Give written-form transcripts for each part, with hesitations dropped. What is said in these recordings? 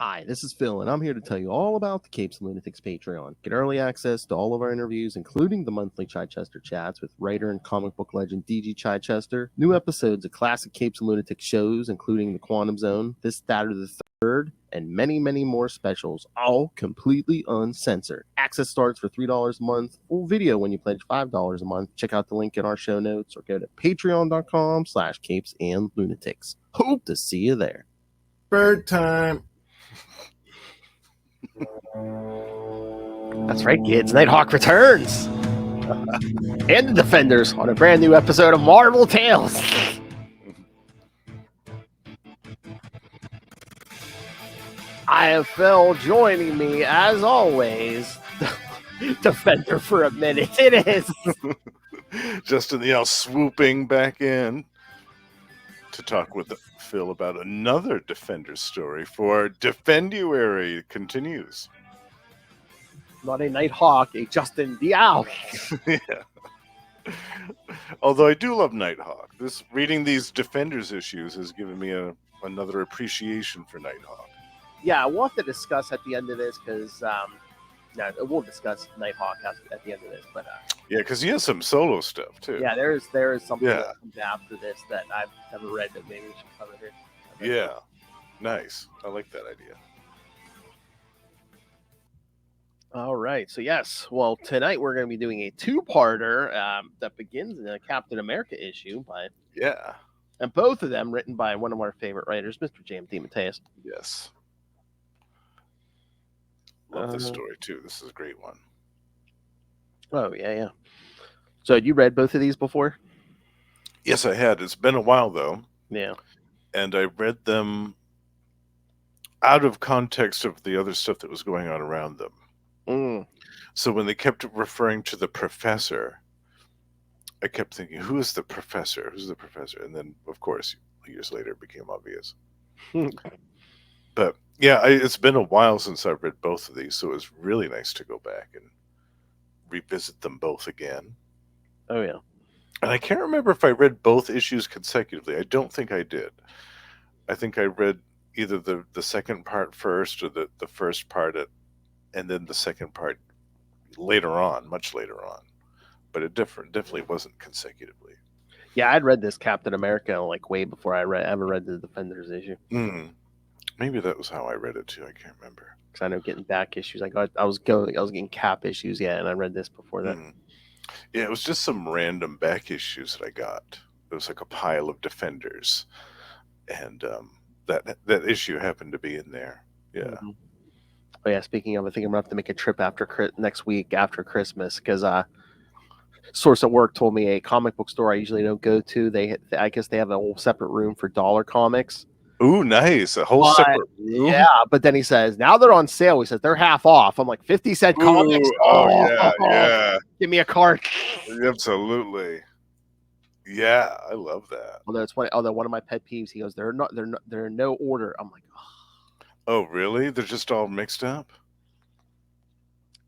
Hi, this is Phil, and I'm here to tell you all about the Capes and Lunatics Patreon. Get early access to all of our interviews, including the monthly Chichester chats with writer and comic book legend DG Chichester, new episodes of classic Capes and Lunatics shows, including The Quantum Zone, This, That, or the Third, and many, many more specials, all completely uncensored. Access starts for $3 a month, full video when you pledge $5 a month. Check out the link in our show notes or go to patreon.com/capesandlunatics. Hope to see you there. Bird time. That's right, kids. Nighthawk returns. And the Defenders on a brand new episode of Marvel Tales. I have Phil joining me, as always, Defender for a minute. It is. Justin the Owl swooping back in to talk with Phil about another Defender story for Defenduary continues. Not a Nighthawk, a Justin the Owl. Yeah. Although I do love Nighthawk. Reading these Defenders issues has given me another appreciation for Nighthawk. Yeah, we'll have to discuss at the end of this because we'll discuss Nighthawk at the end of this. But yeah, because he has some solo stuff too. Yeah, there is something that comes after this that I've never read that maybe we should cover here. Yeah, nice. I like that idea. All right. So, yes. Well, tonight we're going to be doing a two-parter that begins in a Captain America issue. Yeah. And both of them written by one of our favorite writers, Mr. J.M. DeMatteis. Yes. Love this story, too. This is a great one. Oh, yeah. So, had you read both of these before? Yes, I had. It's been a while, though. Yeah. And I read them out of context of the other stuff that was going on around them. So when they kept referring to the professor, I kept thinking, who is the professor? Who's the professor? And then, of course, years later, it became obvious. But yeah, it's been a while since I've read both of these, so it was really nice to go back and revisit them both again. Oh, yeah. And I can't remember if I read both issues consecutively. I don't think I did. I think I read either the second part first or the first part and then the second part later on, much later on. But it definitely wasn't consecutively. Yeah, I'd read this Captain America like way before I ever read the Defenders issue. Maybe that was how I read it too. I can't remember. Because I know getting back issues, I was getting Cap issues, and I read this before that. Yeah, it was just some random back issues that I got. It was like a pile of Defenders, and that issue happened to be in there. Yeah. Oh yeah. Speaking of, I think I'm gonna have to make a trip next week after Christmas because source at work told me a comic book store I usually don't go to. I guess they have a whole separate room for dollar comics. Ooh, nice. A whole separate room. Yeah, but then he says now they're on sale. He says they're half off. I'm like 50-cent comics. Yeah. Give me a card. Absolutely. Yeah, I love that. Although it's funny. Although one of my pet peeves, he goes, they're in no order. I'm like, oh, really? They're just all mixed up?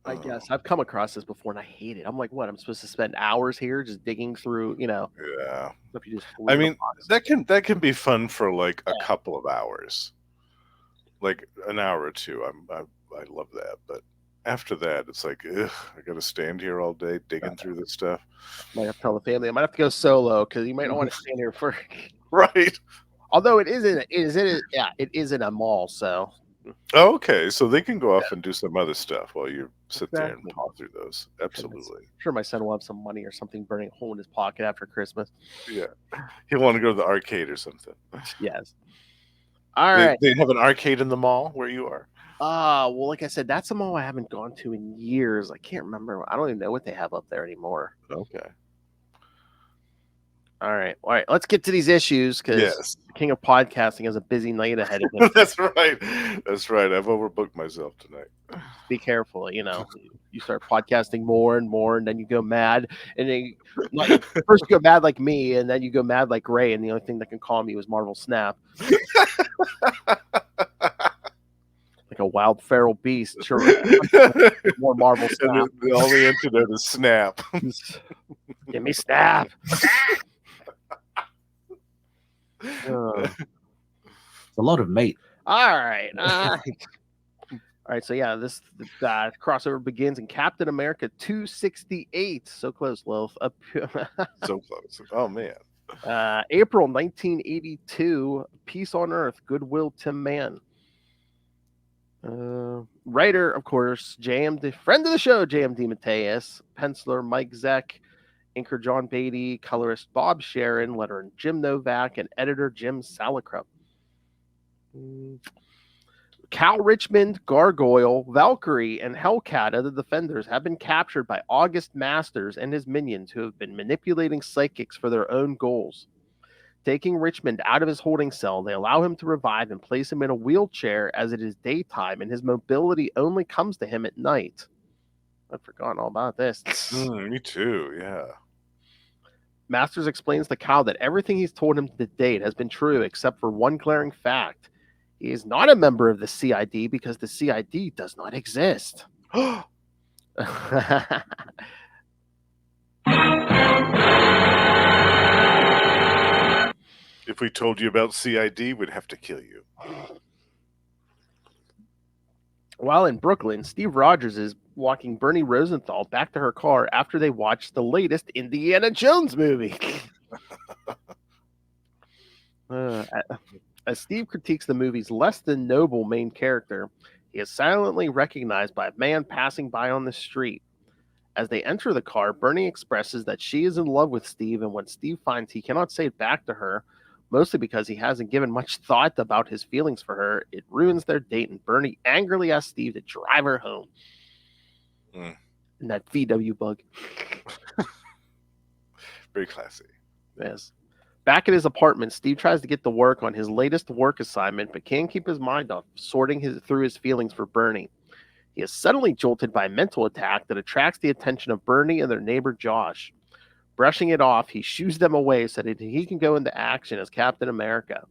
I guess I've come across this before and I hate it. I'm like, what? I'm supposed to spend hours here just digging through, Yeah. If you just I mean, that can be fun for like a couple of hours, like an hour or two. I love that, but after that, it's like, ugh, I got to stand here all day digging through this stuff. Might have to tell the family. I might have to go solo because you might not want to stand here for. Right. Although it is in a mall, so. Oh, okay, so they can go off and do some other stuff while you sit there and paw through those. Absolutely. I'm sure my son will have some money or something burning a hole in his pocket after Christmas. Yeah, he'll want to go to the arcade or something. Yes. All right. They have an arcade in the mall where you are. Well, like I said, that's a mall I haven't gone to in years. I can't remember. I don't even know what they have up there anymore. Okay. All right. Let's get to these issues because the king of podcasting has a busy night ahead of him. That's right. I've overbooked myself tonight. Be careful. You start podcasting more and more, and then you go mad. And then first you go mad like me, and then you go mad like Ray. And the only thing that can calm you is Marvel Snap. Like a wild feral beast. Sure. More Marvel Snap. All the internet is Snap. Give me Snap. It's a lot of meat. All right. All right, so yeah, this crossover begins in Captain America 268. So close, Loaf. So close. Oh man. April 1982. Peace on Earth. Goodwill. Tim Mann. Writer, of course, friend of the show, J.M. DeMatteis. Penciler, Mike Zeck. Inker, John Beatty. Colorist, Bob Sharon. Letterer, Jim Novak. And editor, Jim Salicrup. Cal Richmond, Gargoyle, Valkyrie, and Hellcat of the Defenders have been captured by August Masters and his minions who have been manipulating psychics for their own goals. Taking Richmond out of his holding cell, they allow him to revive and place him in a wheelchair as it is daytime and his mobility only comes to him at night. I'd forgotten all about this. Me too, yeah. Masters explains to Cal that everything he's told him to date has been true except for one glaring fact. He is not a member of the CID because the CID does not exist. If we told you about CID, we'd have to kill you. While in Brooklyn, Steve Rogers is walking Bernie Rosenthal back to her car after they watched the latest Indiana Jones movie. As Steve critiques the movie's less than noble main character, he is silently recognized by a man passing by on the street. As they enter the car, Bernie expresses that she is in love with Steve, and when Steve finds he cannot say it back to her, mostly because he hasn't given much thought about his feelings for her, it ruins their date, and Bernie angrily asks Steve to drive her home. And that VW bug. Very classy. Yes. Back at his apartment, Steve tries to get to work on his latest work assignment, but can't keep his mind off sorting through his feelings for Bernie. He is suddenly jolted by a mental attack that attracts the attention of Bernie and their neighbor Josh. Brushing it off, he shoos them away so that he can go into action as Captain America.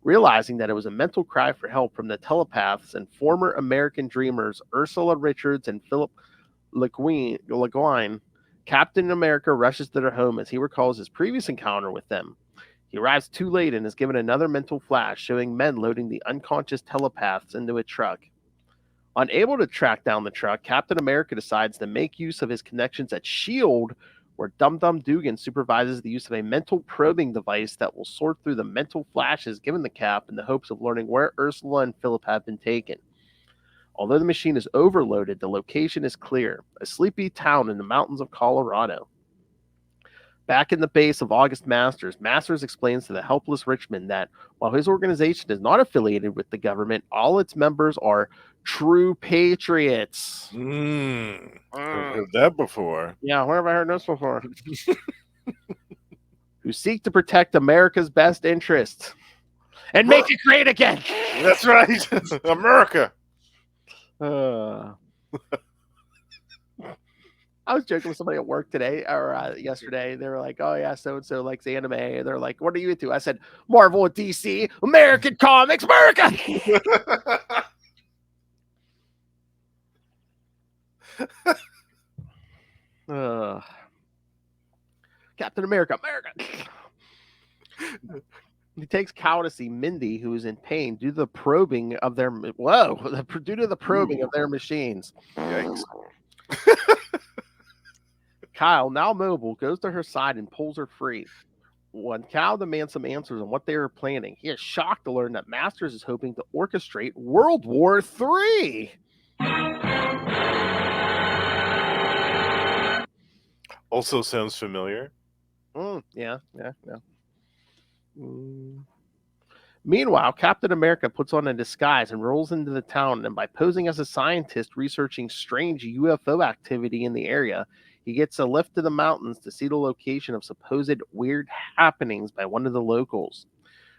Realizing that it was a mental cry for help from the telepaths and former American dreamers Ursula Richards and Philip LeGuine, Captain America rushes to their home as he recalls his previous encounter with them. He arrives too late and is given another mental flash showing men loading the unconscious telepaths into a truck. Unable to track down the truck, Captain America decides to make use of his connections at S.H.I.E.L.D., where Dum Dum Dugan supervises the use of a mental probing device that will sort through the mental flashes given the Cap in the hopes of learning where Ursula and Philip have been taken. Although the machine is overloaded, the location is clear, a sleepy town in the mountains of Colorado. Back in the base of August Masters, Masters explains to the helpless Richmond that while his organization is not affiliated with the government, all its members are true patriots. I've heard that before. Yeah, where have I heard this before? Who seek to protect America's best interests and make it great again. That's right. America. I was joking with somebody at work today or yesterday. They were like, "Oh yeah, so and so likes anime." And they're like, "What are you into?" I said, "Marvel and DC, American comics, America." Captain America, America. He takes Cal to see Mindy, who is in pain due to the probing of their due to the probing of their machines. Yikes. Kyle, now mobile, goes to her side and pulls her free. When Cal demands some answers on what they are planning, he is shocked to learn that Masters is hoping to orchestrate World War III. Also sounds familiar. Yeah. Meanwhile, Captain America puts on a disguise and rolls into the town, and by posing as a scientist researching strange UFO activity in the area, he gets a lift to the mountains to see the location of supposed weird happenings by one of the locals.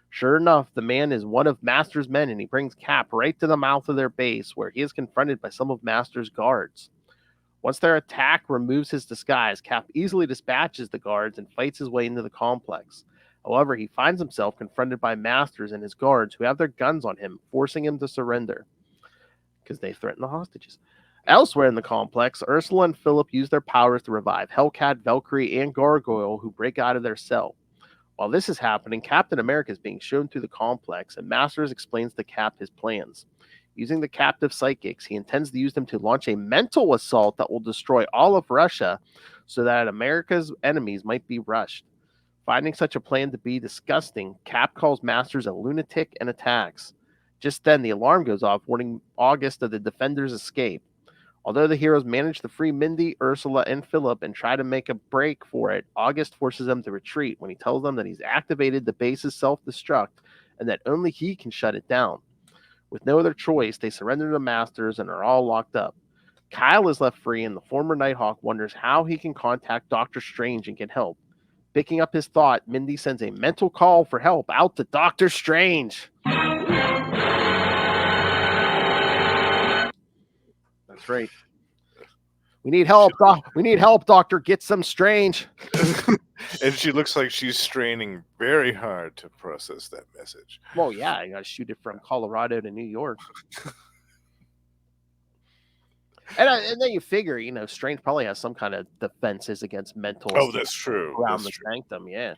Sure enough, the man is one of Master's men, and he brings Cap right to the mouth of their base, where he is confronted by some of Master's guards. Once their attack removes his disguise, Cap easily dispatches the guards and fights his way into the complex. However, he finds himself confronted by Masters and his guards who have their guns on him, forcing him to surrender because they threaten the hostages. Elsewhere in the complex, Ursula and Philip use their powers to revive Hellcat, Valkyrie, and Gargoyle, who break out of their cell. While this is happening, Captain America is being shown through the complex, and Masters explains to Cap his plans. Using the captive psychics, he intends to use them to launch a mental assault that will destroy all of Russia so that America's enemies might be rushed. Finding such a plan to be disgusting, Cap calls Masters a lunatic and attacks. Just then, the alarm goes off, warning August of the Defenders' escape. Although the heroes manage to free Mindy, Ursula, and Philip and try to make a break for it, August forces them to retreat when he tells them that he's activated the base's self-destruct and that only he can shut it down. With no other choice, they surrender to the Masters and are all locked up. Kyle is left free, and the former Nighthawk wonders how he can contact Doctor Strange and get help. Picking up his thought, Mindy sends a mental call for help out to Doctor Strange. That's right. We need help, We need help, Doctor. Get some Strange. And she looks like she's straining very hard to process that message. Well, yeah, you got to shoot it from Colorado to New York. And then you figure, Strange probably has some kind of defenses against mental. Oh, that's true. Around the sanctum, yeah.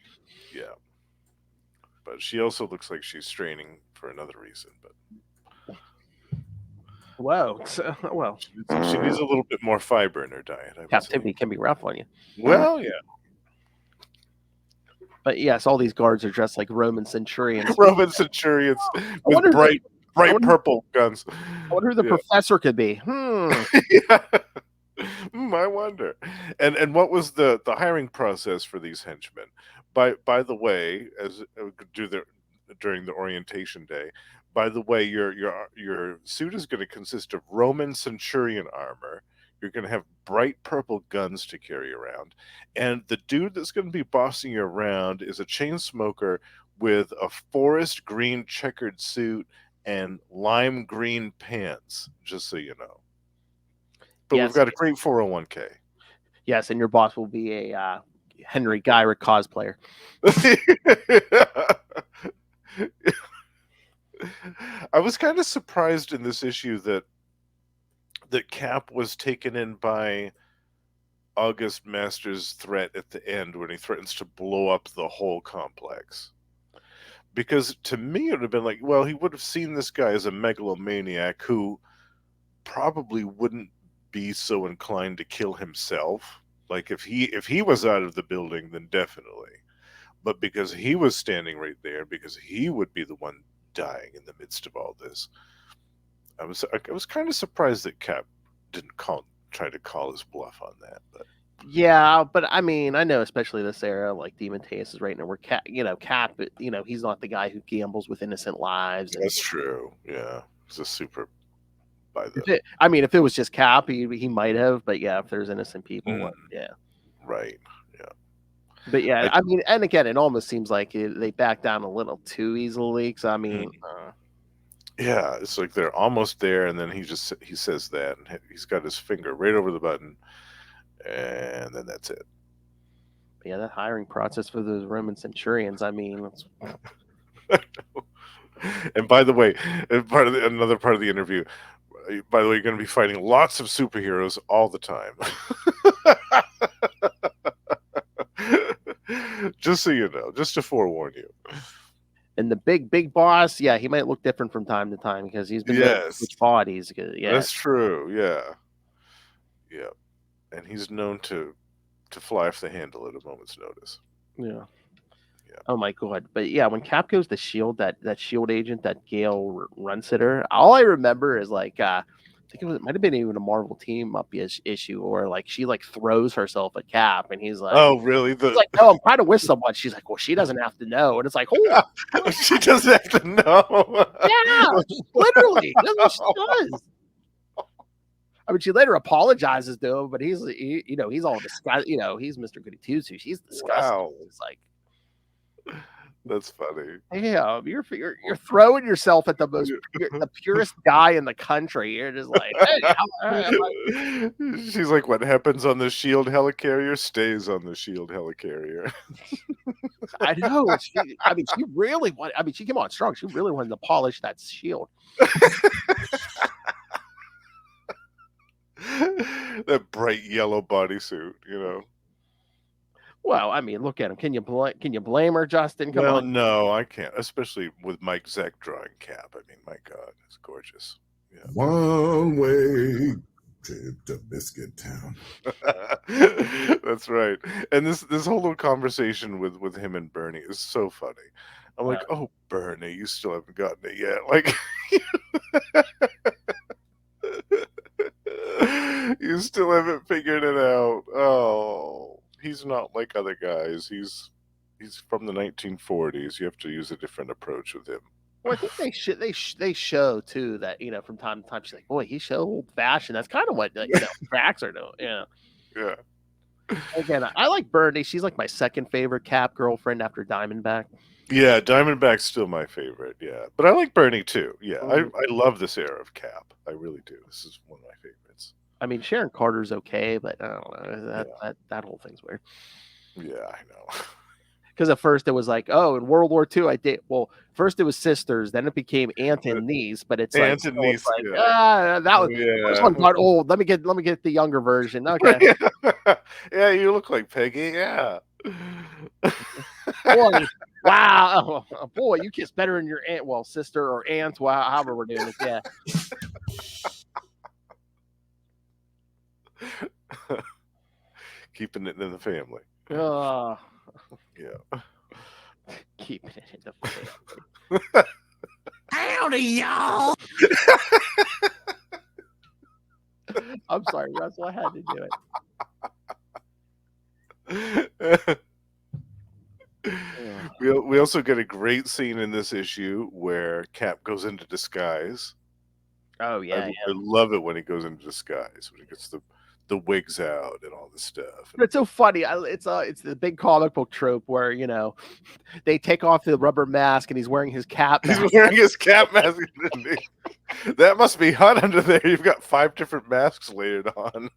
Yeah. But she also looks like she's straining for another reason. But whoa, well, she needs a little bit more fiber in her diet. Captivity can be rough on you. Well, yeah. But yes, all these guards are dressed like Roman centurions. Roman centurions with bright purple guns. I wonder who the professor could be. Yeah. I wonder. And what was the hiring process for these henchmen? By the way, as during the orientation day, by the way, your suit is going to consist of Roman centurion armor. You're going to have bright purple guns to carry around. And the dude that's going to be bossing you around is a chain smoker with a forest green checkered suit and lime green pants, just so you know. But yes, we've got a great 401k. Yes, and your boss will be a Henry Gyrick cosplayer. I was kind of surprised in this issue that Cap was taken in by August Masters' threat at the end when he threatens to blow up the whole complex. Because to me, it would have been like, well, he would have seen this guy as a megalomaniac who probably wouldn't be so inclined to kill himself. Like if he was out of the building, then definitely. But because he was standing right there, because he would be the one dying in the midst of all this, I was kind of surprised that Cap didn't try to call his bluff on that. But yeah, but I mean, I know especially this era, like Demonteus is right now, where Cap, he's not the guy who gambles with innocent lives. That's true. Yeah, he's a super. If it was just Cap, he might have, but yeah, if there's innocent people, yeah, right, yeah. But yeah, I mean, and again, it almost seems like they back down a little too easily. So I mean. Yeah, it's like they're almost there, and then he says that, and he's got his finger right over the button, and then that's it. Yeah, that hiring process for those Roman centurions. I mean, and by the way, another part of the interview. By the way, you're going to be fighting lots of superheroes all the time. Just so you know, just to forewarn you. And the big boss, yeah, he might look different from time to time because he's been switch bodies. Yeah, that's true. Yeah, and he's known to fly off the handle at a moment's notice. Yeah. Oh my god! But yeah, when Cap goes to Shield, that Shield agent, that Gale Runsitter, all I remember is like I think it might have been even a Marvel Team Up issue, or like she like throws herself at Cap, and he's like, "Oh, really?" He's like, "No, I'm kind of with someone." She's like, "Well, she doesn't have to know," and it's like, "Oh, she doesn't have to know." Yeah, literally, that's what she does. I mean, she later apologizes to him, but he's all disgusted. He's Mr. Goody Two Shoes. He's disgusted. Wow. It's like. That's funny. Yeah, you're throwing yourself at the purest guy in the country. You're just like, hey, she's like, what happens on the Shield helicarrier stays on the Shield helicarrier. I know. She came on strong. She really wanted to polish that shield. That bright yellow bodysuit, Well, I mean, look at him. Can you blame her, Justin? Come Well, on. no, I can't. Especially with Mike Zeck drawing Cap. I mean, my God, it's gorgeous. Yeah. One way trip to Biscuit Town. That's right. And this whole little conversation with him and Bernie is so funny. I'm like, oh, Bernie, you still haven't gotten it yet. Like, you still haven't figured it out. Oh, he's not like other guys. He's from the 1940s. You have to use a different approach with him. Well, I think they show too that from time to time she's like, boy, he's so old fashioned. That's kind of what cracks are doing. Yeah. Yeah. Again, I like Bernie. She's like my second favorite Cap girlfriend after Diamondback. Yeah, Diamondback's still my favorite. Yeah, but I like Bernie too. Yeah, I love this era of Cap. I really do. This is one of my favorites. I mean, Sharon Carter's okay, but I don't know. That whole thing's weird. Yeah, I know. Because at first it was like, oh, in World War II, I did. Well, first it was sisters, then it became aunt and niece. But it's aunt and niece. That was first one got old. Let me get the younger version. Okay. Yeah, you look like Peggy. Yeah. Boy, wow, boy, you kiss better than your aunt. Well, sister or aunt. Wow, however we're doing it. Yeah. Keeping it in the family. Yeah. Keeping it in the family. Howdy, y'all. I'm sorry, Russell. I had to do it. We also get a great scene in this issue where Cap goes into disguise. Oh yeah, I love it when he goes into disguise, when he gets the wigs out and all this stuff. It's so funny. It's the big comic book trope where they take off the rubber mask and he's wearing his cap mask. He's wearing his cap mask. That must be hot under there. You've got 5 different masks layered on.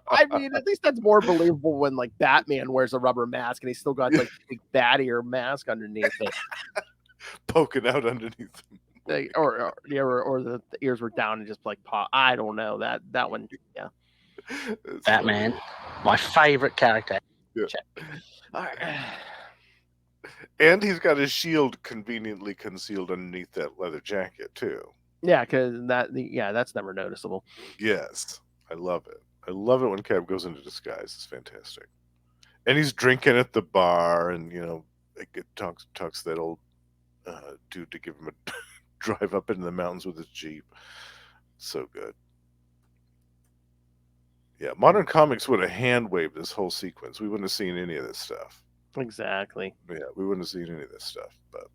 I mean, at least that's more believable when like Batman wears a rubber mask and he's still got like big bat ear mask underneath it, poking out underneath him. Or the ears were down and just like pop. I don't know that one. Yeah. Batman, my favorite character. Yeah. All right. And he's got his shield conveniently concealed underneath that leather jacket too. Yeah, because that's never noticeable. Yes, I love it. I love it when Cap goes into disguise. It's fantastic. And he's drinking at the bar, and talks that old dude to give him a drive up into the mountains with his Jeep. So good. Yeah, modern comics would have hand waved this whole sequence. We wouldn't have seen any of this stuff. Exactly. Yeah, we wouldn't have seen any of this stuff, but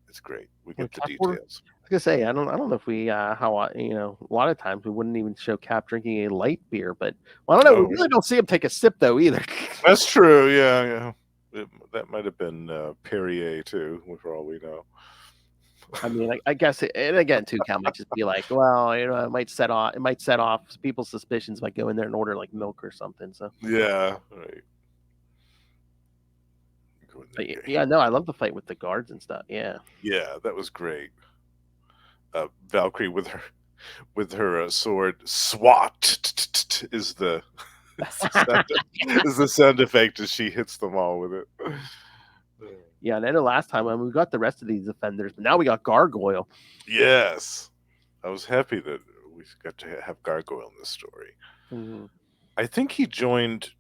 it's great. We get the details. I was gonna say, I don't know if we a lot of times we wouldn't even show Cap drinking a light beer, but I don't know. We really don't see him take a sip though either. That's true. Yeah. That might have been Perrier too, for all we know. I mean, I guess, and again, too, Cal might just be like, well, it might set off people's suspicions by going there and order like milk or something. So yeah, right. Yeah, no, I love the fight with the guards and stuff. Yeah, that was great. Valkyrie with her sword, swat is the sound effect as she hits them all with it. Yeah, and then the last time we got the rest of these Defenders, but now we got Gargoyle. Yes, I was happy that we got to have Gargoyle in this story. Mm-hmm. I think he joined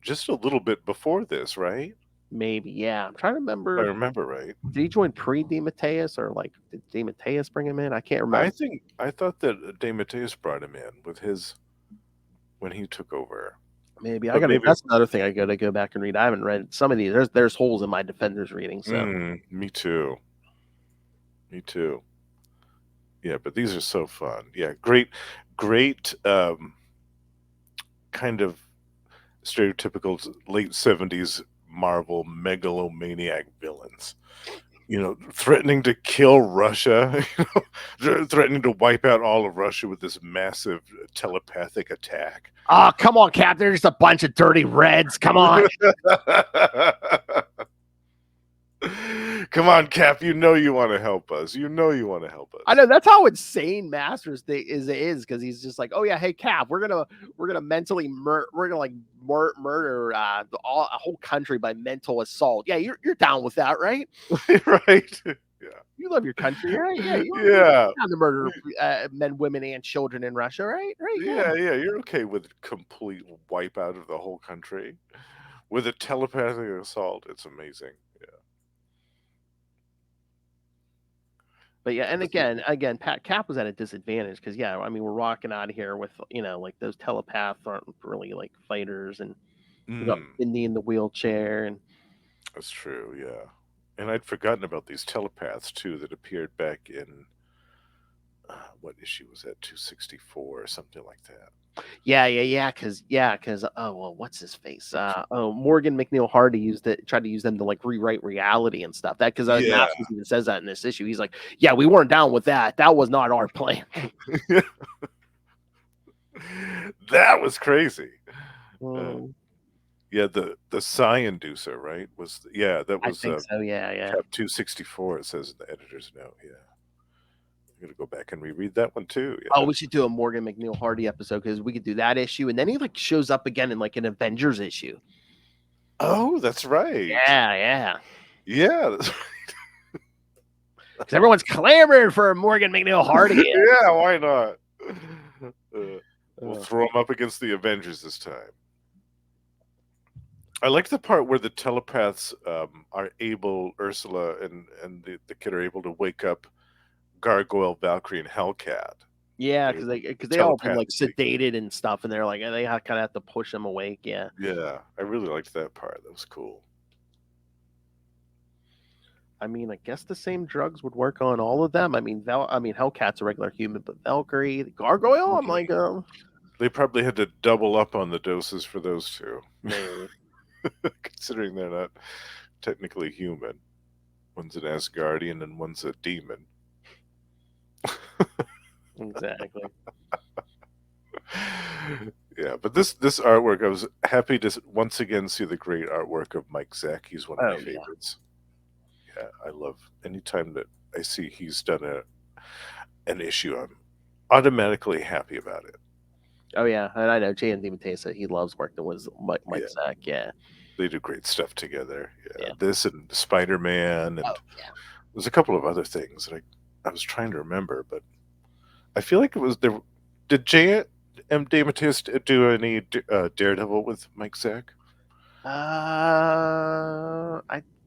just a little bit before this, right? Maybe, yeah. I'm trying to remember. I remember right. Did he join pre-DeMatteis, or like did DeMatteis bring him in? I can't remember. I thought that DeMatteis brought him in with his when he took over. Maybe that's another thing I got to go back and read. I haven't read some of these. There's holes in my Defenders reading. So me too. Yeah, but these are so fun. Yeah, great kind of stereotypical late 70s Marvel megalomaniac villains. Threatening to kill Russia, threatening to wipe out all of Russia with this massive telepathic attack. Oh, come on, Cap. They're just a bunch of dirty Reds. Come on. Come on, Cap. You know you want to help us. You know you want to help us. I know that's how insane Masters is because he's just like, oh yeah, hey Cap, we're gonna mentally murder a whole country by mental assault. Yeah, you're down with that, right? Right? Yeah. You love your country, right? Yeah, Yeah. down to murder men, women, and children in Russia, right? Right? Yeah, yeah. You're okay with complete wipe out of the whole country with a telepathic assault. It's amazing. Yeah. But yeah, and again, Pat Cap was at a disadvantage because yeah, I mean we're walking out of here with like those telepaths aren't really like fighters, and we got Indy in the wheelchair, and that's true. Yeah, and I'd forgotten about these telepaths too that appeared back in what issue was that? 264 or something like that. Yeah, because oh well, what's his face? Morgan McNeil Hardy tried to use them to like rewrite reality and stuff. That because Masters even says that in this issue. He's like, yeah, we weren't down with that. That was not our plan. That was crazy. Yeah, the psi inducer, right? That was I think so. Yeah. Cap 264. It says in the editor's note. Yeah. I'm gonna go back and reread that one too. Yeah. Oh, we should do a Morgan McNeil Hardy episode because we could do that issue, and then he like shows up again in like an Avengers issue. Oh, that's right. Yeah, that's right. Because everyone's clamoring for Morgan McNeil Hardy. Yeah, why not? We'll throw him up against the Avengers this time. I like the part where the telepaths are able, Ursula and the kid are able to wake up Gargoyle, Valkyrie, and Hellcat. Yeah, because they all been like sedated and stuff, and they're like they kind of have to push them awake. Yeah, I really liked that part. That was cool. I mean, I guess the same drugs would work on all of them. I mean, Hellcat's a regular human, but Valkyrie, Gargoyle, I'm like, they probably had to double up on the doses for those two, considering they're not technically human. One's an Asgardian and one's a demon. Exactly. Yeah, but this artwork, I was happy to once again see the great artwork of Mike Zeck. He's one of my favorites. Yeah, I love anytime that I see he's done an issue, I'm automatically happy about it. Oh yeah, and I know J.N. DiMatteo, he loves working with Mike Zeck. Yeah, they do great stuff together. Yeah. This and Spider-Man, and there's a couple of other things that I was trying to remember, but I feel like it was there. Did J.M. DiMatteo do any Daredevil with Mike Zeck? I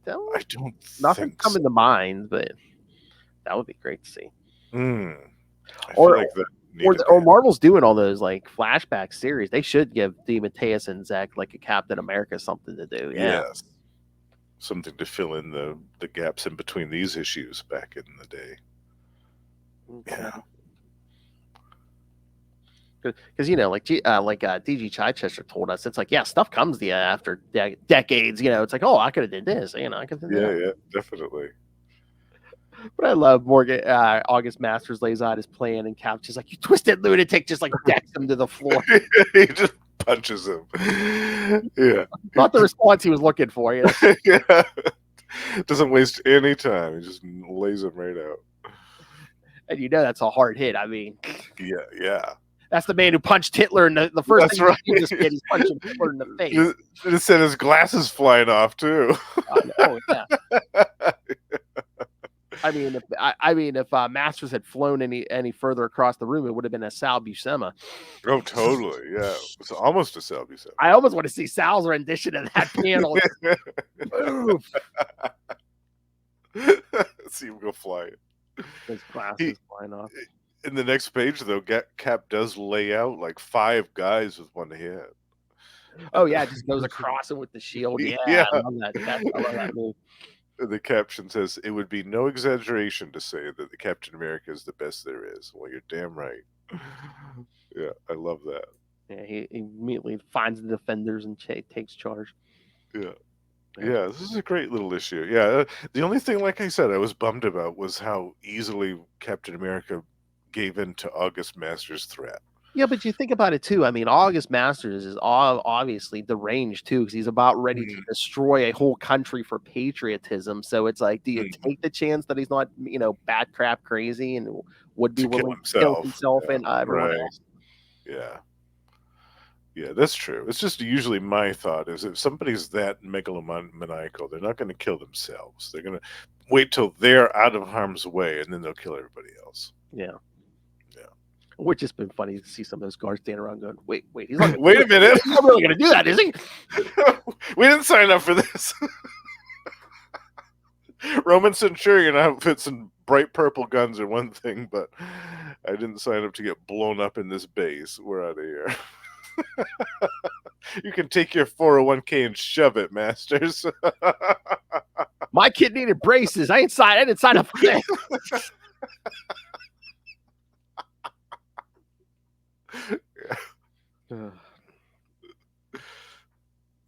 don't. Nothing's coming to mind, but that would be great to see. Or Marvel's doing all those like flashback series. They should give DiMatteo and Zeck like a Captain America something to do. Yeah. Yes. Something to fill in the gaps in between these issues back in the day. Okay. Yeah. Because DG Chichester told us, it's like stuff comes to you after decades. It's like, oh, I could have did this. I could have did that. Yeah, definitely. But I love Morgan. August Masters lays out his plan, and Cap's just like, you twisted lunatic, just like decks him to the floor. He just punches him. Yeah, not the response he was looking for. Yeah, doesn't waste any time. He just lays him right out. And that's a hard hit. I mean, yeah. That's the man who punched Hitler in the first thing you just did. He's punching Hitler in the face. It said his glasses flying off too. Oh yeah. I mean, if Masters had flown any further across the room, it would have been a Sal Buscema. Oh, totally. Yeah, it's almost a Sal Buscema. I almost want to see Sal's rendition of that panel. See him go flying. His glasses flying off. In the next page, though, Cap does lay out like 5 guys with one hit. Oh yeah, it just goes across it with the shield. Yeah. I love that. I love that move. The caption says, "It would be no exaggeration to say that the Captain America is the best there is." Well, you're damn right. Yeah, I love that. Yeah, he immediately finds the defenders and takes charge. Yeah, this is a great little issue. Yeah, the only thing, like I said, I was bummed about was how easily Captain America gave in to August Masters' threat. Yeah, but you think about it too. I mean, August Masters is obviously deranged too, because he's about ready to destroy a whole country for patriotism. So it's like, do you take the chance that he's not, bad crap crazy and would be To kill willing to kill himself Yeah, and everyone right. else? Yeah. Yeah, that's true. It's just usually my thought is if somebody's that megalomaniacal, they're not going to kill themselves. They're going to wait till they're out of harm's way, and then they'll kill everybody else. Yeah. Yeah. Which has been funny to see some of those guards standing around going, wait, he's not wait a minute. He's not really going to do that, is he? We didn't sign up for this. Roman Centurion outfits and bright purple guns are one thing, but I didn't sign up to get blown up in this base. We're out of here. You can take your 401k and shove it, masters. My kid needed braces. I didn't sign up for that.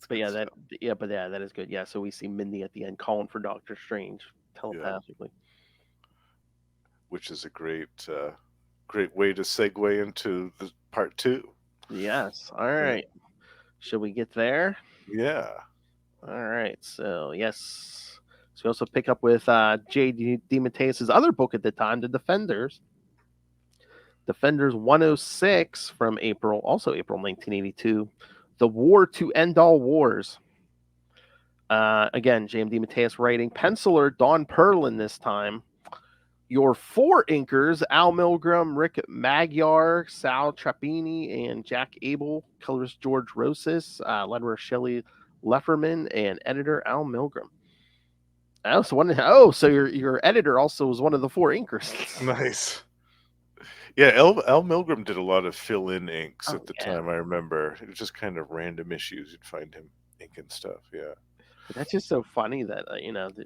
But that is good. Yeah, so we see Mindy at the end calling for Doctor Strange telepathically, which is a great way to segue into the part 2. Yes. All right. Yeah. Should we get there? Yeah. All right. So yes. So we also pick up with J.D. DeMatteis' other book at the time, The Defenders. Defenders 106 from April 1982. The War to End All Wars. Again, J.M. DeMatteis writing. Penciler Don Perlin this time. Your 4 inkers, Al Milgrom, Rick Magyar, Sal Trappini, and Jack Abel. Colorist George Rosas. Letterer Shelley Lefferman, and editor Al Milgrom. So your editor also was one of the 4 inkers. Nice. Yeah, Al Milgrom did a lot of fill-in inks at the time, I remember. It was just kind of random issues. You'd find him inking stuff, yeah. But that's just so funny that, the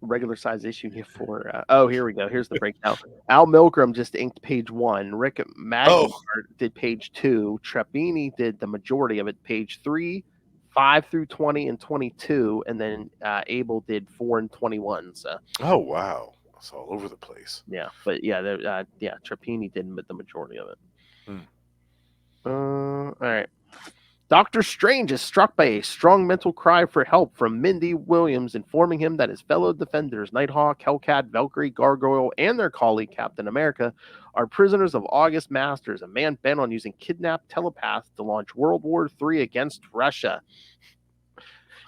regular size issue here for... here we go. Here's the breakdown. Al Milgrom just inked page 1. Rick Magyar did page 2. Trappini did the majority of it, page 3, 5 through 20, and 22. And then Abel did 4 and 21. So. Oh, wow. It's all over the place. Yeah, but Trappini did the majority of it. All right. Doctor Strange is struck by a strong mental cry for help from Mindy Williams, informing him that his fellow defenders, Nighthawk, Hellcat, Valkyrie, Gargoyle, and their colleague Captain America, are prisoners of August Masters, a man bent on using kidnapped telepaths to launch World War III against Russia.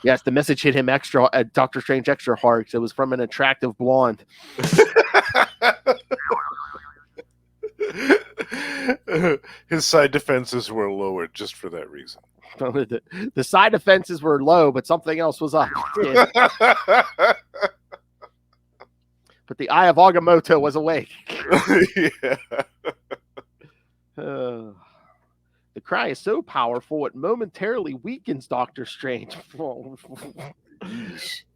Yes, the message hit him Doctor Strange extra hard because it was from an attractive blonde. His side defenses were lowered just for that reason. The side defenses were low, but something else was up. But the Eye of Agamotto was awake. Yeah. The cry is so powerful it momentarily weakens Doctor Strange.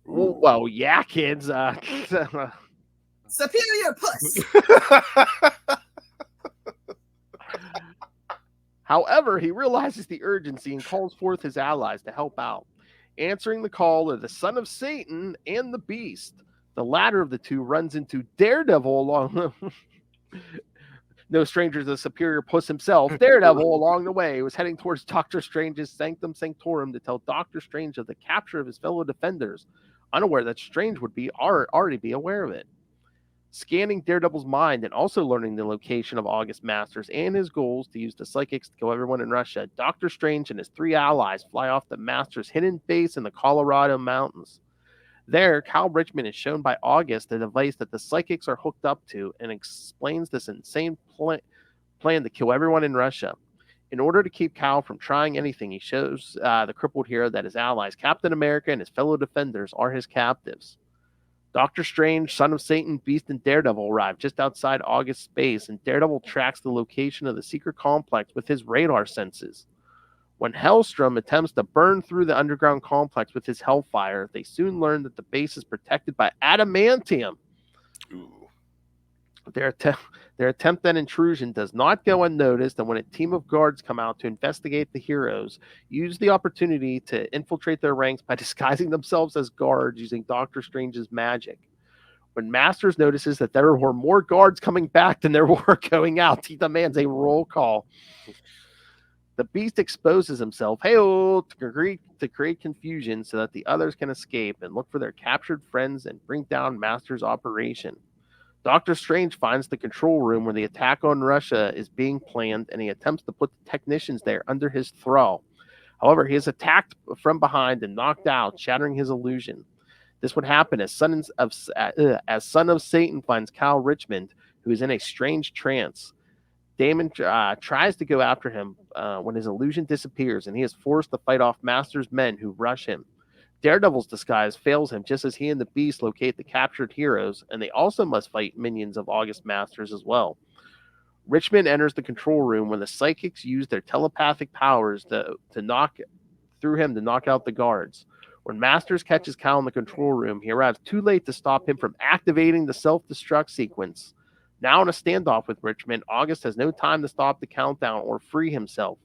Well, yeah, kids. Superior puss. However, he realizes the urgency and calls forth his allies to help out. Answering the call are the Son of Satan and the Beast. The latter of the two runs into Daredevil along no stranger to the superior puss himself. Daredevil along the way was heading towards Doctor Strange's Sanctum Sanctorum to tell Doctor Strange of the capture of his fellow defenders, unaware that Strange would already be aware of it. Scanning Daredevil's mind and also learning the location of August Masters and his goals to use the psychics to kill everyone in Russia, Doctor Strange and his 3 allies fly off the Masters' hidden base in the Colorado mountains. There, Cal Richmond is shown by August the device that the psychics are hooked up to and explains this insane plan to kill everyone in Russia. In order to keep Cal from trying anything, he shows the crippled hero that his allies, Captain America and his fellow defenders, are his captives. Doctor Strange, Son of Satan, Beast, and Daredevil arrive just outside August's base, and Daredevil tracks the location of the secret complex with his radar senses. When Hellstrom attempts to burn through the underground complex with his Hellfire, they soon learn that the base is protected by adamantium. Ooh. Their attempt at intrusion does not go unnoticed, and when a team of guards come out to investigate, the heroes use the opportunity to infiltrate their ranks by disguising themselves as guards using Doctor Strange's magic. When Masters notices that there were more guards coming back than there were going out, he demands a roll call. The Beast exposes himself, to create confusion so that the others can escape and look for their captured friends and bring down Masters' operation. Doctor Strange finds the control room where the attack on Russia is being planned, and he attempts to put the technicians there under his thrall. However, he is attacked from behind and knocked out, shattering his illusion. This would happen as Son of Satan finds Cal Richmond, who is in a strange trance. Damon tries to go after him when his illusion disappears, and he is forced to fight off Master's men who rush him. Daredevil's disguise fails him just as he and the Beast locate the captured heroes, and they also must fight minions of August Masters as well. Richmond enters the control room when the psychics use their telepathic powers to knock through him to knock out the guards. When Masters catches Cal in the control room, he arrives too late to stop him from activating the self-destruct sequence. Now in a standoff with Richmond, August has no time to stop the countdown or free himself.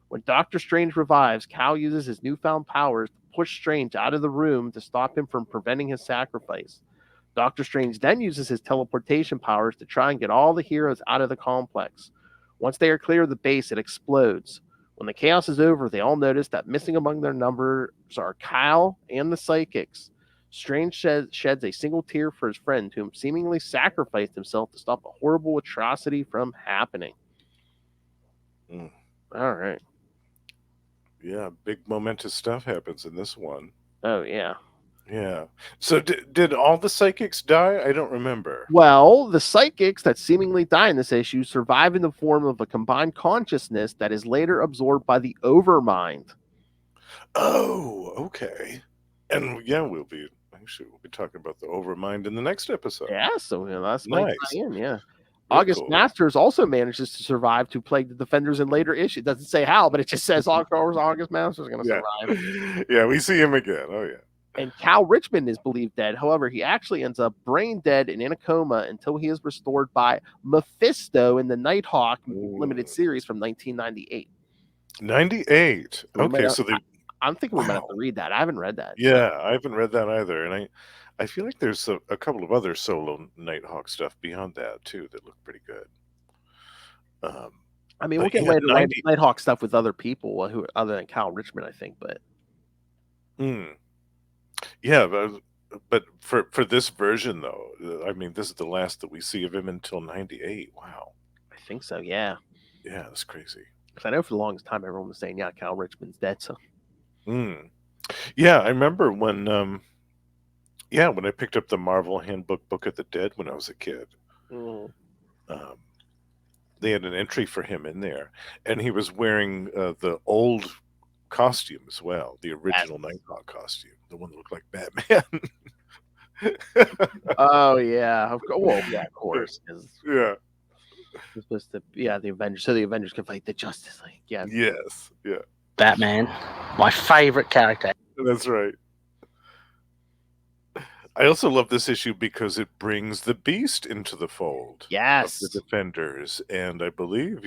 When Doctor Strange revives, Cal uses his newfound powers to push Strange out of the room to stop him from preventing his sacrifice. Doctor Strange then uses his teleportation powers to try and get all the heroes out of the complex. Once they are clear of the base, it explodes. When the chaos is over, they all notice that missing among their numbers are Kyle and the psychics. Strange sheds a single tear for his friend, whom seemingly sacrificed himself to stop a horrible atrocity from happening. All right. Yeah, big momentous stuff happens in this one. Oh, yeah. Yeah. So did all the psychics die? I don't remember. Well, the psychics that seemingly die in this issue survive in the form of a combined consciousness that is later absorbed by the Overmind. Oh, okay. And yeah, we'll be talking about the Overmind in the next episode. Yeah, so that's nice. Yeah. Very August cool. Masters also manages to survive to plague the Defenders in later issues. It doesn't say how, but it just says August Masters is going to survive. Yeah, we see him again. Oh, yeah. And Cal Richmond is believed dead. However, he actually ends up brain dead and in a coma until he is restored by Mephisto in the Nighthawk limited series from 1998. 98. Okay, so I'm thinking we might have to read that. I haven't read that. Yeah, I haven't read that either, and I feel like there's a couple of other solo Nighthawk stuff beyond that too that look pretty good. I mean, we'll get later Nighthawk stuff with other people who other than Cal Richmond, I think, but. Yeah, but for this version though, I mean, this is the last that we see of him until 98. Wow. I think so. Yeah. Yeah, that's crazy. Because I know for the longest time everyone was saying, "Yeah, Cal Richmond's dead." So. Yeah, I remember when I picked up the Marvel Handbook Book of the Dead when I was a kid. They had an entry for him in there, and he was wearing the old costume as well, the original Nighthawk costume, the one that looked like Batman. Oh yeah, of course. Well, yeah, of course. Yeah. It's supposed to, the Avengers, so the Avengers can fight the Justice League. Yeah. Yes. Yeah. Batman, my favorite character. That's right. I also love this issue because it brings the Beast into the fold. Yes. Of the Defenders, and I believe,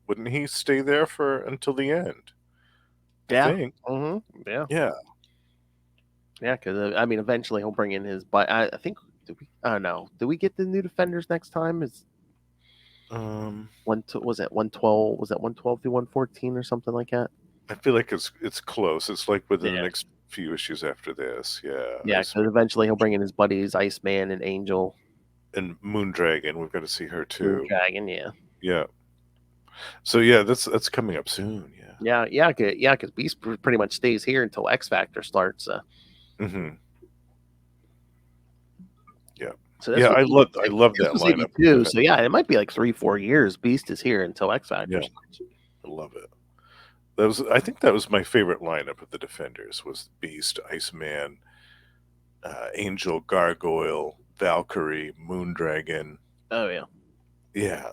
wouldn't he stay there until the end? Yeah. I think. Yeah. Yeah. Yeah, because I mean, eventually he'll bring in his. But I think. I don't know. Do we get the new Defenders next time? Was it 112? Was that 112 through 114 or something like that? I feel like it's close. It's like within the next few issues after this. Yeah. Yeah, because eventually he'll bring in his buddies, Iceman and Angel. And Moondragon. We've got to see her too. Moondragon, yeah. Yeah. So yeah, that's coming up soon. Yeah. Yeah, because Beast pretty much stays here until X Factor starts. Yeah. So I love that lineup too. So yeah, it might be like 3-4 years. Beast is here until X Factor starts. I love it. I think that was my favorite lineup of the Defenders was Beast, Iceman, Angel, Gargoyle, Valkyrie, Moondragon. Oh yeah. Yeah.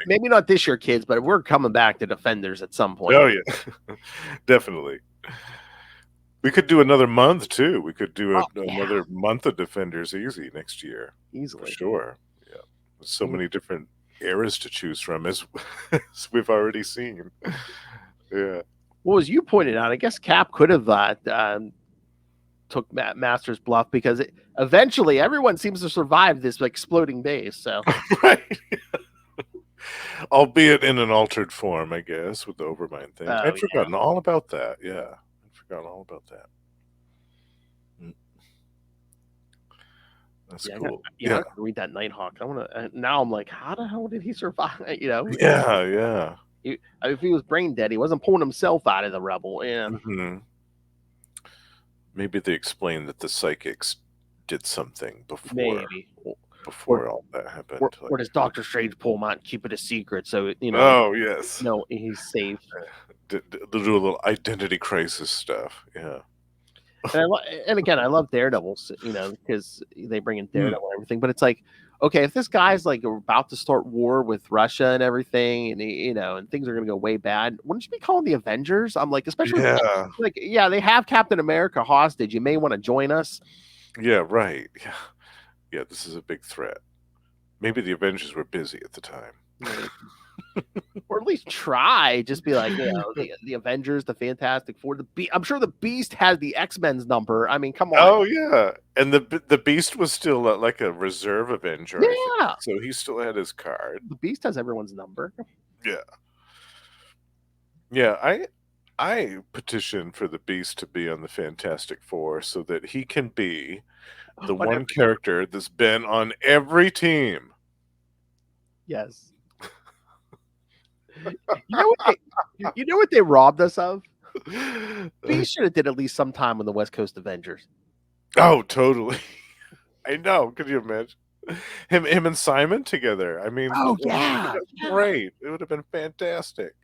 Maybe not this year, kids, but we're coming back to Defenders at some point. Oh yeah. Definitely. We could do another month too. We could do another month of Defenders easy next year. Easily. For sure. Yeah. There's so many different eras to choose from as we've already seen. Yeah. Well, as you pointed out, I guess Cap could have took Master's bluff, because eventually everyone seems to survive this exploding base. So Right. Albeit in an altered form, I guess, with the Overmind thing. Oh, I'd forgotten all about that. Yeah, I'd forgotten all about that. That's cool. I gotta read that Nighthawk. I want to. Now I'm like, how the hell did he survive? You know? Yeah. If he was brain dead, he wasn't pulling himself out of the rebel. Yeah. Mm-hmm. Maybe they explained that the psychics did something before all that happened. Or does Doctor Strange pull him out and keep it a secret, so Oh yes. No, he's safe. Do a little identity crisis stuff. Yeah. And again, I love Daredevil, because they bring in Daredevil and everything. But it's like, okay, if this guy's like about to start war with Russia and everything, and and things are going to go way bad, wouldn't you be calling the Avengers? I'm like, especially they have Captain America hostage. You may want to join us. Yeah, right. Yeah, this is a big threat. Maybe the Avengers were busy at the time. Or at least try. Just be like, the Avengers, the Fantastic Four, I'm sure the Beast has the X-Men's number. I mean, come on. Oh yeah, and the Beast was still like a reserve Avenger. Yeah, so he still had his card. The Beast has everyone's number. Yeah. I petition for the Beast to be on the Fantastic Four so that he can be the one character that's been on every team. Yes. You know what they robbed us of? Beast should have did at least some time on the West Coast Avengers. Oh, totally. I know. Could you imagine him and Simon together? I mean, great. It would have been fantastic.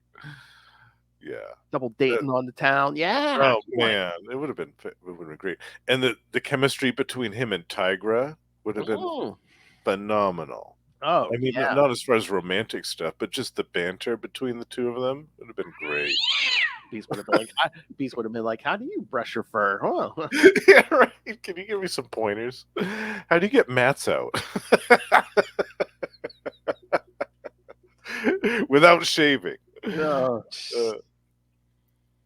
Yeah, double dating on the town. Yeah. Oh man, it would have been great. And the chemistry between him and Tigra would have been phenomenal. Oh, I mean, not as far as romantic stuff, but just the banter between the two of them would have been great. Beast would have been like, how do you brush your fur? Huh? Yeah, right. Can you give me some pointers? How do you get mats out without shaving? Oh.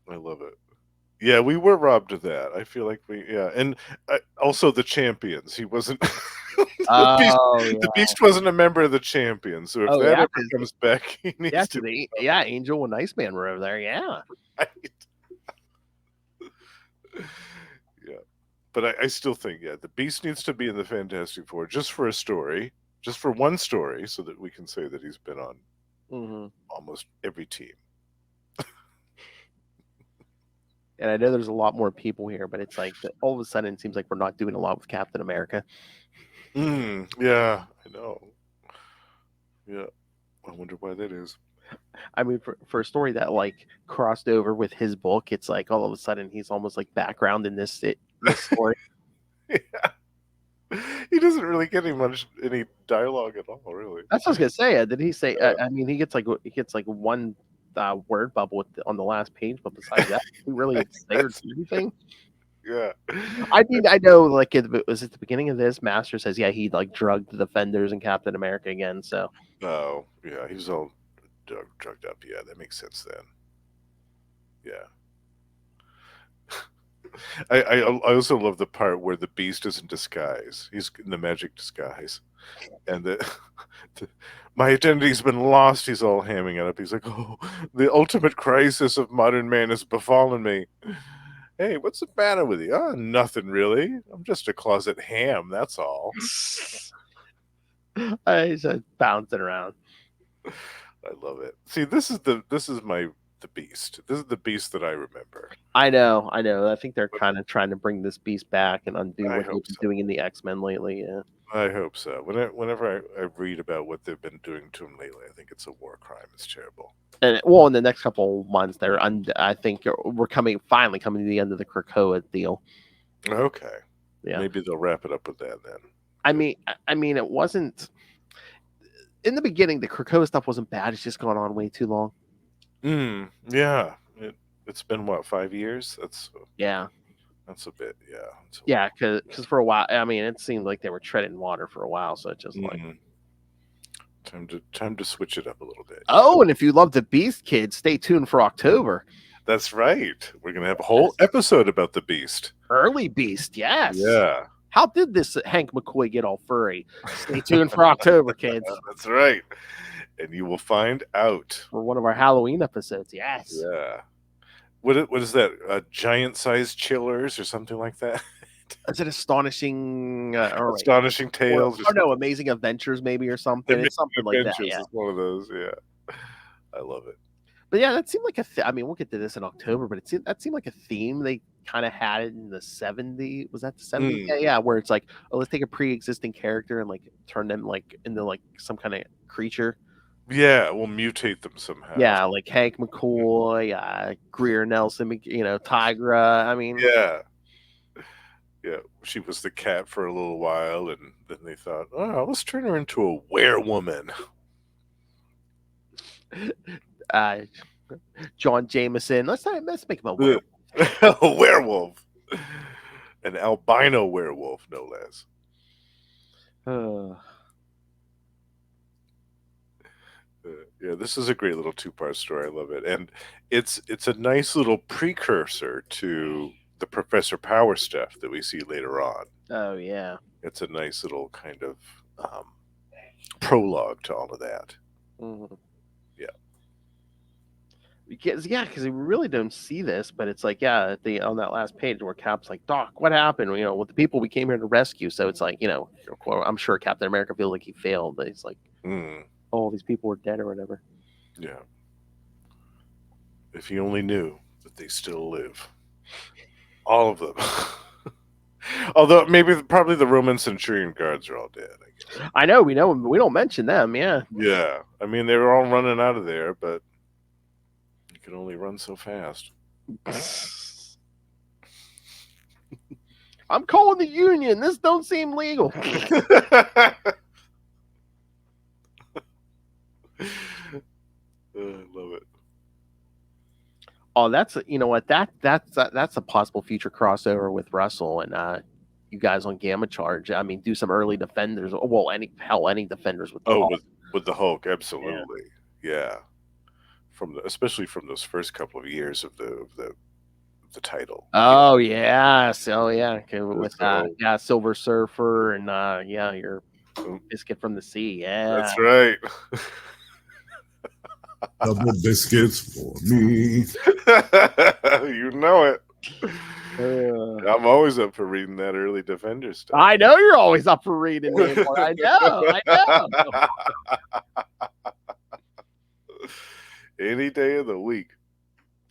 I love it. Yeah, we were robbed of that. I feel like and also the Champions. He wasn't. The Beast wasn't a member of the Champions. So if that ever comes back, he needs to. Angel and Iceman were over there. Yeah. Right. Yeah, but I still think the Beast needs to be in the Fantastic Four just for a story, just for one story, so that we can say that he's been on almost every team. And I know there's a lot more people here, but it's like all of a sudden it seems like we're not doing a lot with Captain America. Yeah, I know. Yeah, I wonder why that is. I mean, for a story that like crossed over with his book, it's like all of a sudden he's almost like background in this story. Yeah. He doesn't really get any dialogue at all, really. That's what I was gonna say. Did he say? I mean, he gets like one word bubble on the last page, but besides that, he really say or do anything. Yeah, I mean, I know. Like, was it the beginning of this? Master says, "Yeah, he like drugged the Defenders and Captain America again." So, oh yeah, he's all drugged up. Yeah, that makes sense then. Yeah. I also love the part where the Beast is in disguise. He's in the magic disguise, and my identity's been lost. He's all hamming it up. He's like, "Oh, the ultimate crisis of modern man has befallen me." Hey, what's the matter with you? Oh, nothing really. I'm just a closet ham. That's all. He's bouncing around. I love it. See, this is the Beast. This is the Beast that I remember. I know. I think they're kind of trying to bring this Beast back and undo what they've been doing in the X-Men lately. Yeah, I hope so. Whenever I read about what they've been doing to him lately, I think it's a war crime. It's terrible. And in the next couple of months, I think we're finally coming to the end of the Krakoa deal. Okay. Yeah. Maybe they'll wrap it up with that then. I mean, it wasn't in the beginning. The Krakoa stuff wasn't bad. It's just gone on way too long. Yeah. It's been what, 5 years? That's a bit. Yeah. Because for a while, I mean, it seemed like they were treading water for a while. So it's just like. Time to switch it up a little bit. Oh, and if you love the Beast, kids, stay tuned for October. That's right. We're going to have a whole episode about the Beast. Early Beast, yes. Yeah, How did this Hank McCoy get all furry? Stay tuned for October, kids. that's right. And you will find out. For one of our Halloween episodes, yes. Yeah. What is that? Giant-sized chillers or something like that? Is it Astonishing? Or Astonishing Tales? or no, Amazing Adventures, maybe, or something. It's something like that. Adventures Yeah. is one of those. Yeah, I love it. But yeah, that seemed like I mean, we'll get to this in October, but that seemed like a theme they kind of had it in the 70s. Was that the 70s? Yeah, where it's like, oh, let's take a pre-existing character and like turn them like into like some kind of creature. Yeah, we'll mutate them somehow. Yeah, like Hank McCoy, Greer Nelson, Tigra. I mean, yeah. She was the cat for a little while, and then they thought, oh, let's turn her into a werewoman. John Jameson. Let's make him a werewolf. A werewolf. An albino werewolf, no less. Yeah, this is a great little two-part story. I love it, and it's a nice little precursor to the Professor Power stuff that we see later on. Oh yeah, it's a nice little kind of prologue to all of that. Mm-hmm. Yeah, because we really don't see this, but it's like on that last page where Cap's like, Doc, what happened? With the people we came here to rescue. So it's like, I'm sure Captain America feels like he failed, but he's like, all these people were dead or whatever. Yeah. If he only knew that they still live. All of them. Although probably the Roman Centurion guards are all dead, I guess. I know, we don't mention them, yeah. Yeah. I mean, they were all running out of there, but you can only run so fast. I'm calling the union. This don't seem legal. I love it. Oh, that's that's a possible future crossover with Russell and you guys on Gamma Charge. I mean, do some early Defenders. Well, any Defenders with the Hulk. with the Hulk, absolutely, yeah. Especially from those first couple of years of the title. Oh yes, okay, with Silver Surfer and your Biscuit from the Sea. Yeah, that's right. Double biscuits for me. You know it. I'm always up for reading that early Defender stuff. I know you're always up for reading it. I know. Any day of the week.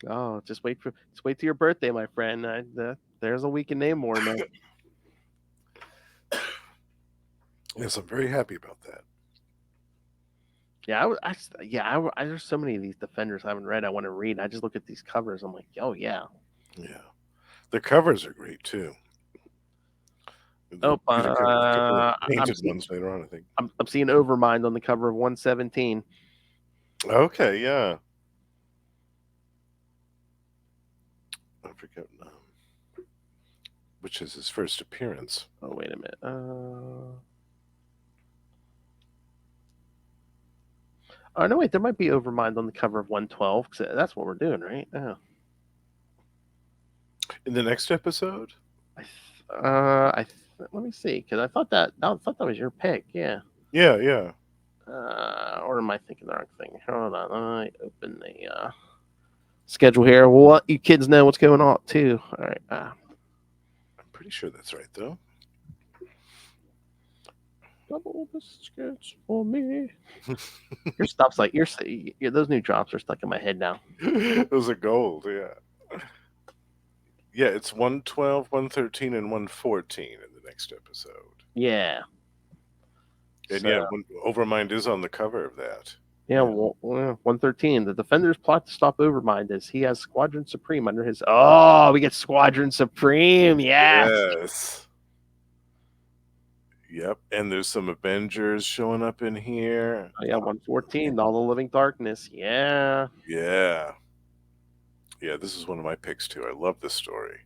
Oh, just wait till your birthday, my friend. There's a week in Namor, man. Yes, I'm very happy about that. Yeah, there's so many of these Defenders I haven't read. I want to read. I just look at these covers. I'm like, oh yeah. Yeah, the covers are great too. Painted ones later on, I think. I'm seeing Overmind on the cover of 117. Okay, yeah. I forget which is his first appearance. Oh, wait a minute. Oh no, wait. There might be Overmind on the cover of 112 because that's what we're doing, right? Oh. In the next episode. Let me see, because I thought that was your pick. Yeah. Yeah. Or am I thinking the wrong thing? Hold on. Let me open the schedule here. We'll let you kids know what's going on too. All right. I'm pretty sure that's right, though. Double biscuits for me. Your stuff's like those new drops are stuck in my head now. Those are gold, yeah. Yeah, it's 112, 113, and 114 in the next episode. Yeah. And Overmind is on the cover of that. Yeah, well, 113. The Defenders plot to stop Overmind as he has Squadron Supreme under his. Oh, we get Squadron Supreme. Yes. Yep. And there's some Avengers showing up in here. Oh, yeah, 114. All the Living Darkness. Yeah. Yeah. Yeah, this is one of my picks too. I love this story.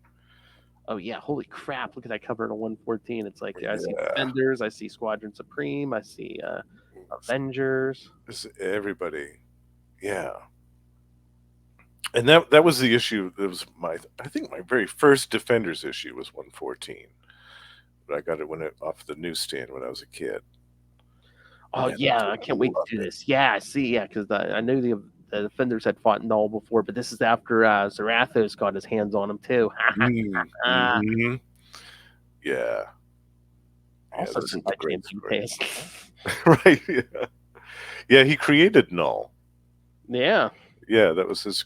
Oh yeah, holy crap! Look at that cover to 114. It's like I see Defenders, I see Squadron Supreme, I see Avengers. This everybody, yeah. And that was the issue. That was I think my very first Defenders issue was 114. But I got it off the newsstand when I was a kid. Oh Man, yeah, I can't wait to do this. Yeah, see, yeah, because I knew the Defenders had fought Null before, but this is after Zarathos got his hands on him too. Mm-hmm. Yeah. Also That's written a by great James story. Pace. Right. Yeah. Yeah, he created Null. Yeah. Yeah, that was his.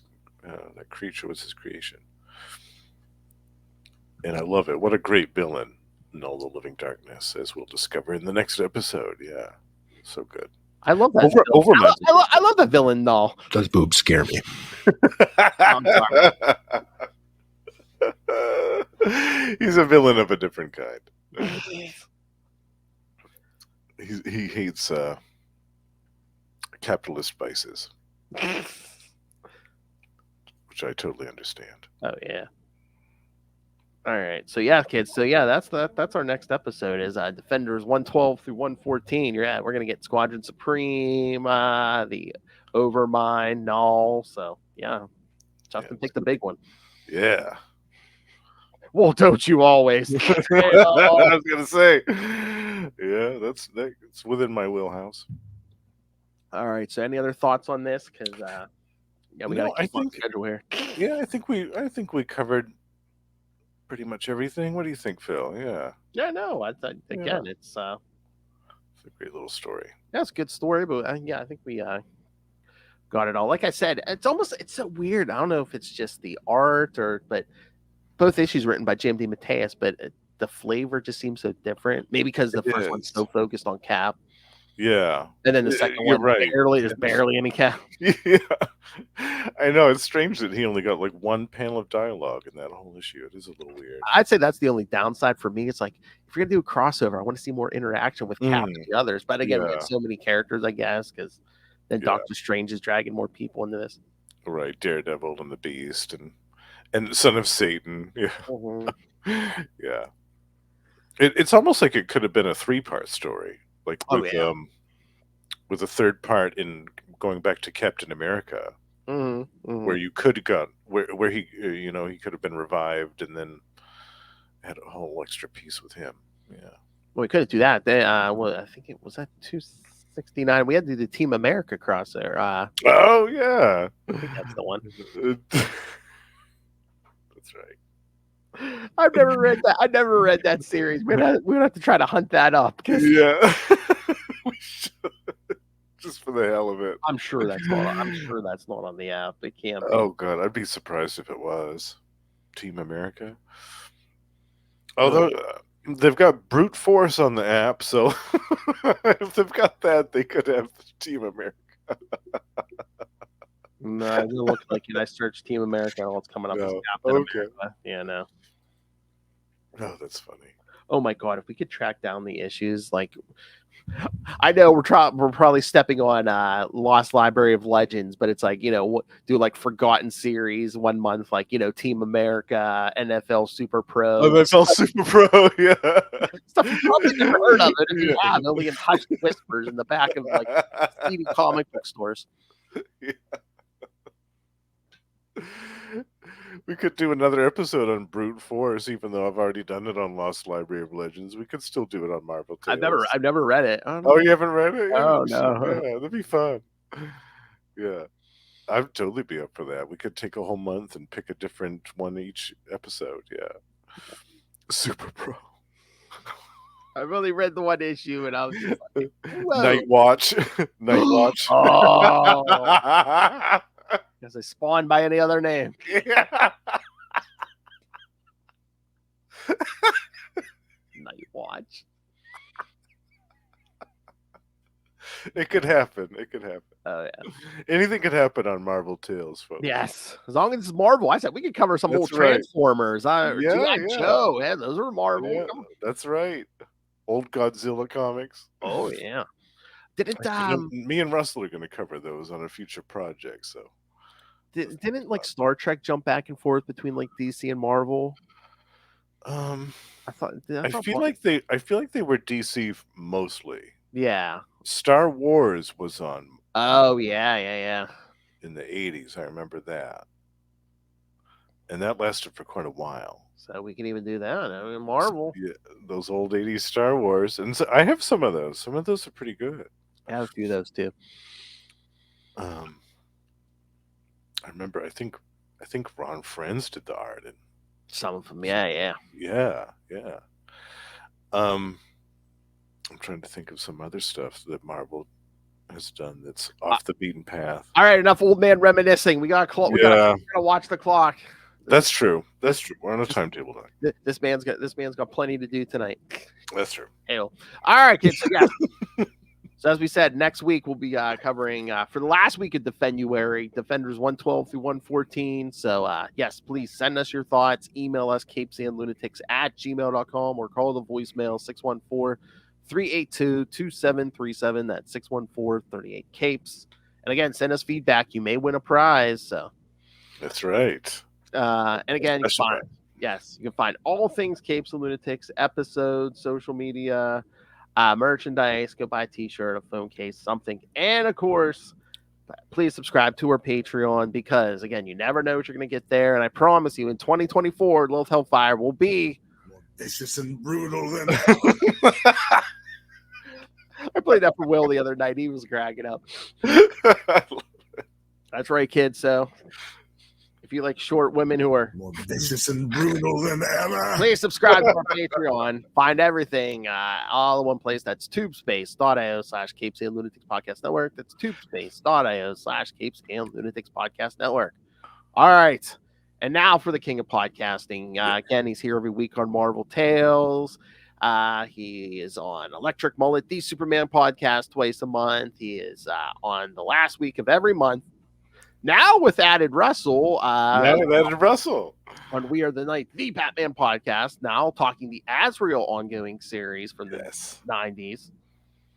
That creature was his creation, and I love it. What a great villain, Null, the Living Darkness, as we'll discover in the next episode. Yeah, so good. I love that. Overman. I love that villain Null. Those boobs scare me. I'm sorry. He's a villain of a different kind. He hates capitalist vices, which I totally understand. Oh yeah. All right. So yeah, kids. So yeah, that's our next episode is Defenders 112 through 114. We're gonna get Squadron Supreme, the Overmind, Null. So yeah, Justin picked the big one. Yeah. Well, don't you always? I was gonna say, yeah, that's within my wheelhouse. All right. So any other thoughts on this? Because yeah, we gotta keep on schedule here. Yeah, I think we covered pretty much everything. What do you think, Phil? Yeah. Yeah, no. Again, it's a great little story. Yeah, it's a good story, but yeah, I think we got it all. Like I said, it's so weird. I don't know if it's just the art but both issues written by Jim DeMatteis, but the flavor just seems so different. Maybe because the first one's so focused on Cap. Yeah. And then the second one, right. There's barely any Cap. Yeah. I know. It's strange that he only got like one panel of dialogue in that whole issue. It is a little weird. I'd say that's the only downside for me. It's like, if you're going to do a crossover, I want to see more interaction with Cap and the others. But again, we have so many characters, I guess, because then Doctor Strange is dragging more people into this. Right. Daredevil and the Beast and the Son of Satan. Yeah. Mm-hmm. Yeah. It's almost like it could have been a 3-part story. Like with a third part in going back to Captain America, where you could have got where he he could have been revived and then had a whole extra piece with him. Yeah. Well, we couldn't do that. I think it was that 269. We had to do the Team America crossover. Oh yeah, I think that's the one. That's right. I've never read that. I never read that series. We're gonna have to try to hunt that up. Yeah, we should. Just for the hell of it. I'm sure that's not on the app. It can't be. Oh god, I'd be surprised if it was. Team America. Although they've got Brute Force on the app, so if they've got that, they could have Team America. No, it doesn't look like it. I searched Team America, and all it's coming up is Captain America. Yeah, no. Oh, that's funny. Oh my god, if we could track down the issues, like I know we're probably stepping on Lost Library of Legends, but it's like, do like Forgotten Series 1 month, like, Team America, NFL Super Pro. NFL Super Pro, yeah. Stuff you probably never heard of it. If you have, only in hushed whispers in the back of like seedy comic book stores. Yeah. We could do another episode on Brute Force, even though I've already done it on Lost Library of Legends. We could still do it on Marvel Tales. I've never read it. Oh, you haven't read it? Yeah, oh no. Yeah, that'd be fun. Yeah. I'd totally be up for that. We could take a whole month and pick a different one each episode. Yeah. Super Pro. I've only read the one issue and I was just like, Night Watch. Night Watch. Oh. Because I spawned by any other name. Yeah. Night Watch. It could happen. It could happen. Oh yeah. Anything could happen on Marvel Tales, folks. Yes, as long as it's Marvel. I said we could cover some old Transformers. Joe. Yeah, those are Marvel. Yeah, that's right. Old Godzilla comics. Oh yeah. Didn't me and Russell are going to cover those on a future project. So didn't like Star Trek jump back and forth between like DC and Marvel? I feel like they were DC mostly. Yeah. Star Wars was on. Oh yeah. In the 80s, I remember that. And that lasted for quite a while. So we can even do that. I mean, Marvel. Yeah, those old 80s Star Wars. And so I have some of those. Some of those are pretty good. I have a few of those too. I remember, I think Ron Friends did the art. And Some of them, yeah. yeah. I'm trying to think of some other stuff that Marvel has done that's off the beaten path. All right, enough old man reminiscing. We got we gotta watch the clock. That's true. We're on a timetable now. This man's got plenty to do tonight. That's true. All right, kids. So, yeah. So as we said, next week we'll be covering for the last week of Defenduary, Defenders 112 through 114. So yes, please send us your thoughts. Email us CapesandLunatics@gmail.com or call the voicemail 614-382-2737. That's 614-38-CAPES. And again, send us feedback. You may win a prize. So that's right. And again, you can find all things Capes and Lunatics, episodes, social media, merchandise. Go buy a t-shirt, a phone case, something. And of course, please subscribe to our Patreon because again, you never know what you're going to get there. And I promise you in 2024, Lilith Hellfire will be more vicious and brutal than I played that for Will the other night. He was cracking up. That's right, kids. So if you like short women who are more vicious and brutal than ever, please subscribe to our Patreon. Find everything all in one place. That's tubespace.io/Capes and Lunatics Podcast Network. That's tubespace.io/Capes and Lunatics Podcast Network. All right. And now for the king of podcasting. Again, he's here every week on Marvel Tales. He is on Electric Mullet, the Superman podcast twice a month. He is on the last week of every month. Now with added Russell. On We Are the Night, the Batman podcast. Now talking the Azrael ongoing series from the 90s.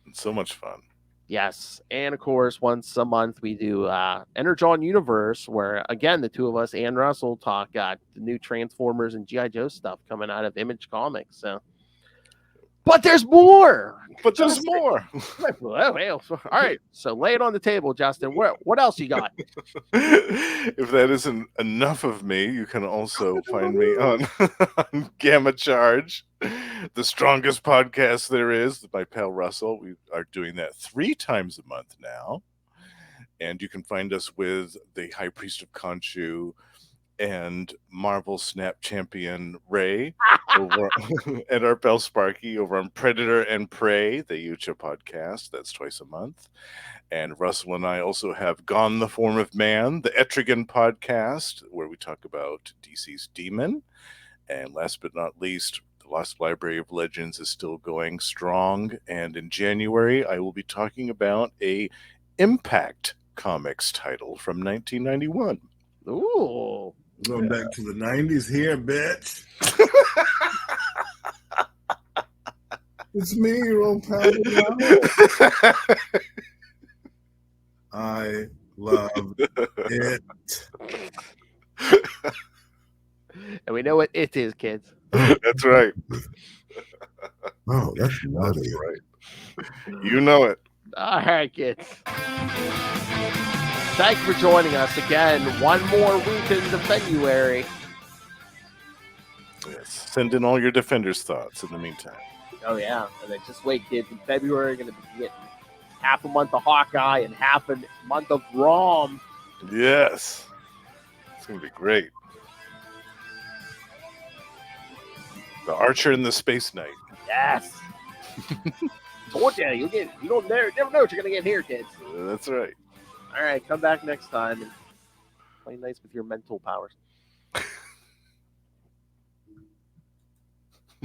It's so much fun. Yes. And of course, once a month we do Energon Universe, where again, the two of us and Russell talk the new Transformers and G.I. Joe stuff coming out of Image Comics. So. But there's more. All right. So lay it on the table, Justin. What else you got? If that isn't enough of me, you can also find me on Gamma Charge, the strongest podcast there is. My pal Russell. We are doing that 3 times a month now. And you can find us with the High Priest of Khonshu and Marvel Snap Champion Ray over, and our pal Sparky over on Predator and Prey, the Yucha podcast. That's twice a month. And Russell and I also have Gone the Form of Man, the Etrigan podcast, where we talk about DC's Demon. And last but not least, the Lost Library of Legends is still going strong. And in January, I will be talking about a Impact Comics title from 1991. Ooh. Going back to the 90s here, bitch. It's me, your old pal. I love it. And we know what it is, kids. That's right. Oh, that's naughty. That's right. You know it. All right, kids. Thank you for joining us again. One more week in Defenduary. Yes. Send in all your Defenders thoughts in the meantime. Oh, yeah. And then just wait, kids. In February, we're going to be getting half a month of Hawkeye and half a month of Rom. Yes. It's going to be great. The Archer and the Space Knight. Yes. Told you, you don't never know what you're going to get here, kids. That's right. All right, come back next time and play nice with your mental powers.